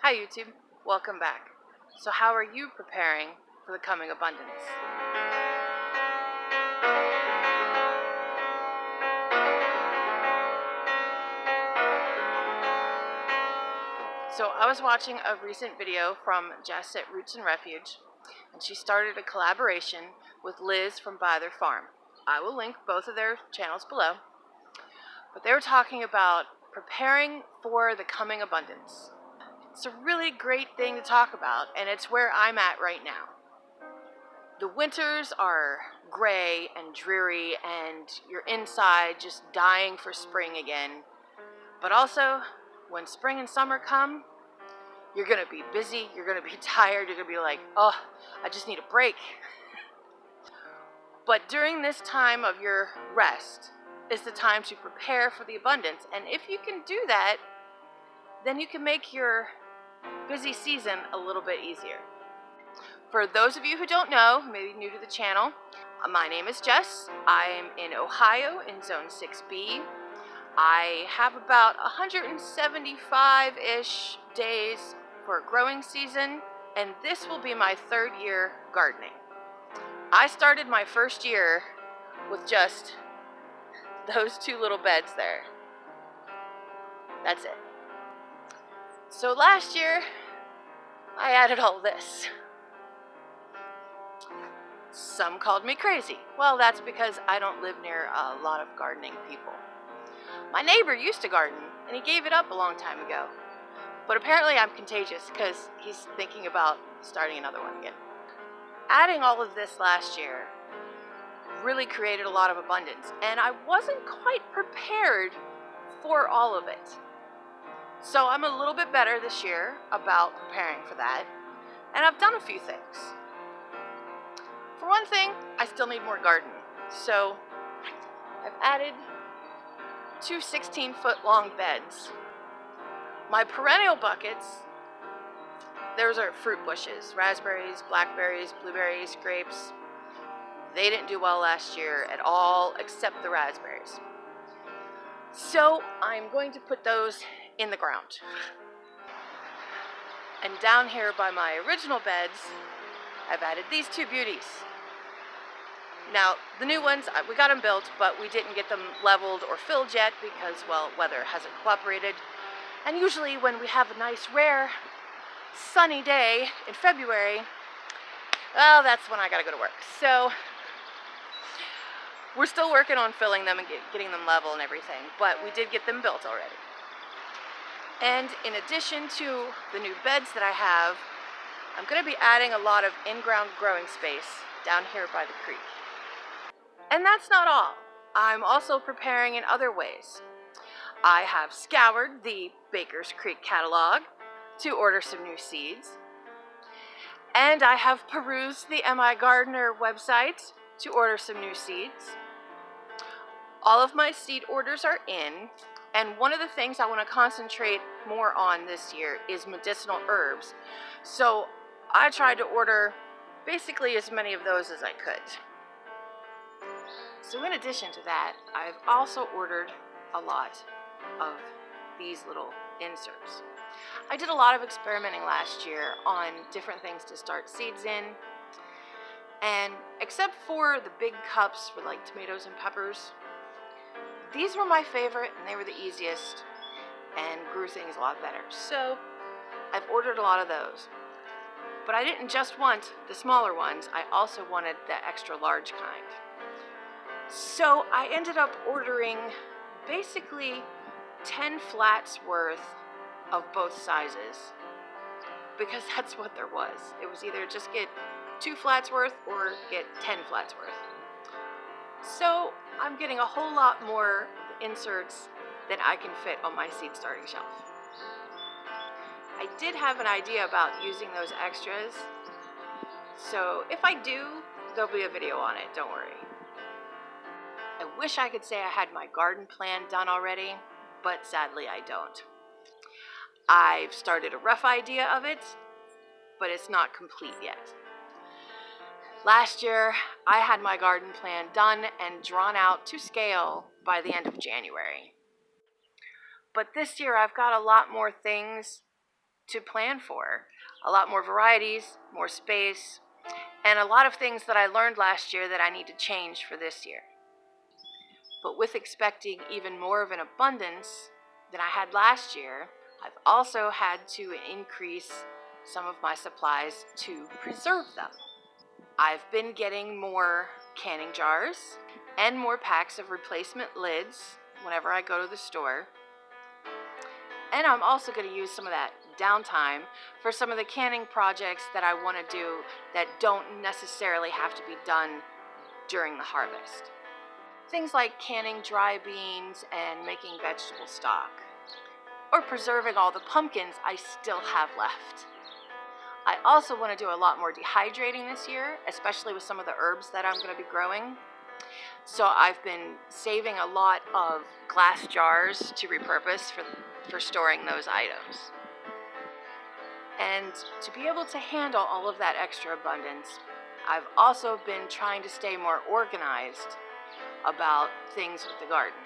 Hi YouTube, welcome back. So how are you preparing for the coming abundance? So I was watching a recent video from Jess at Roots and Refuge, and she started a collaboration with Liz from Byther Farm. I will link both of their channels below. But they were talking about preparing for the coming abundance. It's a really great thing to talk about, and it's where I'm at right now. The winters are gray and dreary, and you're inside just dying for spring again. But also, when spring and summer come, you're gonna be busy, you're gonna be tired, you're gonna be like, oh, I just need a break. But during this time of your rest is the time to prepare for the abundance. And if you can do that, then you can make your busy season a little bit easier. For those of you who don't know, maybe new to the channel, my name is Jess. I am in Ohio in Zone 6B. I have about 175-ish days for growing season, and this will be my third year gardening. I started my first year with just those two little beds there. That's it. So last year, I added all this. Some called me crazy. Well, that's because I don't live near a lot of gardening people. My neighbor used to garden, and he gave it up a long time ago. But apparently I'm contagious because he's thinking about starting another one again. Adding all of this last year really created a lot of abundance, and I wasn't quite prepared for all of it. So I'm a little bit better this year about preparing for that, and I've done a few things. For one thing, I still need more garden, so I've added 2 16-foot long beds. My perennial buckets, those are fruit bushes, raspberries, blackberries, blueberries, grapes. They didn't do well last year at all, except the raspberries. So I'm going to put those in the ground. And down here by my original beds, I've added these two beauties. Now, the new ones, we got them built, but we didn't get them leveled or filled yet because, well, weather hasn't cooperated. And usually when we have a nice, rare, sunny day in February, well, that's when I gotta go to work. So we're still working on filling them and getting them level and everything, but we did get them built already. And in addition to the new beds that I have, I'm gonna be adding a lot of in-ground growing space down here by the creek. And that's not all. I'm also preparing in other ways. I have scoured the Baker's Creek catalog to order some new seeds. And I have perused the MI Gardener website to order some new seeds. All of my seed orders are in, and one of the things I want to concentrate more on this year is medicinal herbs. So I tried to order basically as many of those as I could. So in addition to that, I've also ordered a lot of these little inserts. I did a lot of experimenting last year on different things to start seeds in, and except for the big cups for like tomatoes and peppers, these were my favorite and they were the easiest and grew things a lot better. So I've ordered a lot of those. But I didn't just want the smaller ones, I also wanted the extra large kind. So I ended up ordering basically 10 flats worth of both sizes, because that's what there was. It was either just get 2 flats worth or get 10 flats worth. So I'm getting a whole lot more inserts than I can fit on my seed starting shelf. I did have an idea about using those extras, so if I do, there'll be a video on it, don't worry. I wish I could say I had my garden plan done already, but sadly I don't. I've started a rough idea of it, but it's not complete yet. Last year, I had my garden plan done and drawn out to scale by the end of January. But this year I've got a lot more things to plan for. A lot more varieties, more space, and a lot of things that I learned last year that I need to change for this year. But with expecting even more of an abundance than I had last year, I've also had to increase some of my supplies to preserve them. I've been getting more canning jars and more packs of replacement lids whenever I go to the store. And I'm also going to use some of that downtime for some of the canning projects that I want to do that don't necessarily have to be done during the harvest. Things like canning dry beans and making vegetable stock, or preserving all the pumpkins I still have left. I also want to do a lot more dehydrating this year, especially with some of the herbs that I'm going to be growing. So I've been saving a lot of glass jars to repurpose for storing those items. And to be able to handle all of that extra abundance, I've also been trying to stay more organized about things with the garden.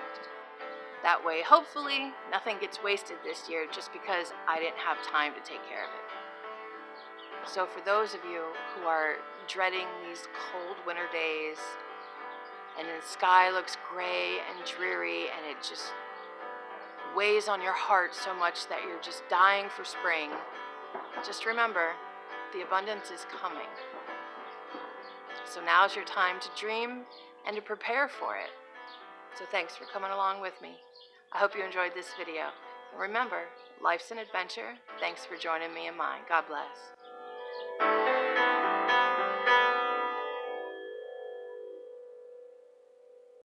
That way, hopefully, nothing gets wasted this year just because I didn't have time to take care of it. So for those of you who are dreading these cold winter days, and the sky looks gray and dreary, and it just weighs on your heart so much that you're just dying for spring, just remember, the abundance is coming. So now's your time to dream and to prepare for it. So thanks for coming along with me. I hope you enjoyed this video. And remember, life's an adventure. Thanks for joining me in mine. God bless.